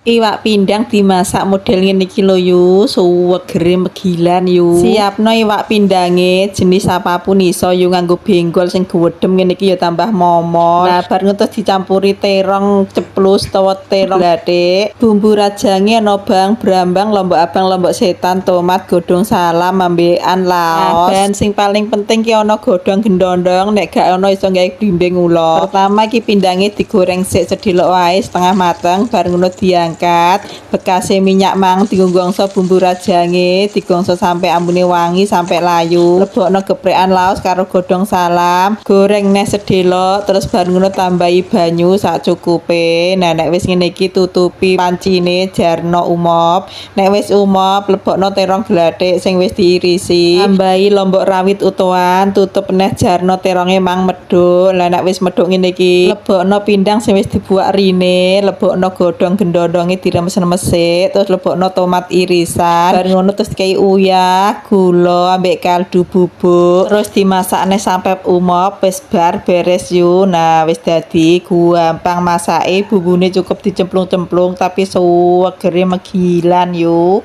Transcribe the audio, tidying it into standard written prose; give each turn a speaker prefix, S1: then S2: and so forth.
S1: Iwak pindang dimasak model ngene iki lho yu, suwegere megilan yu. Siapno iwak pindange jenis apapun iso yu, nganggo benggol sing gewedem ngene iki ya tambah momot. Nah, bar terus dicampuri terong ceplus utawa terong blathik. Bumbu rajange ana bawang brambang, lombok abang, lombok setan, tomat, godhong salam, ambekan laos. Nah, bahan sing paling penting ki ana godhong gendondong, nek gak ana iso gawe blimbing ula. Pertama iki pindange digoreng sik sedhilok wae setengah mateng, bar ngono diangkat. Bekase minyak mang digongso bumbu rajange, digongso sampai ambune wangi sampai layu. Lebokno geprekan laos karo godhong salam, goreng neh sedhilok, terus bar ngono tambahi banyu sak cukupe. Nah, nek wis ngene iki tutupi pancine, jarno umop. Nek wis umop, lebokno terong blathik sing wis diirisi, tambahi lombok rawit utuhan, tutup neh jarno teronge mang medhuk. Lah nek wis medhuk ngene iki, lebokno pindang sing wis dibuak rine, lebokno godhong gendondong diremes-remes sik, terus lebokno tomat irisan, bar ngono terus dikai uyah, gula, ambek kaldu bubuk, terus dimasakne sampai umop. Wis bar beres yu. Nah, wis dadi gampang masake, bumbune cukup dicemplung-cemplung tapi suwegere megilan yu.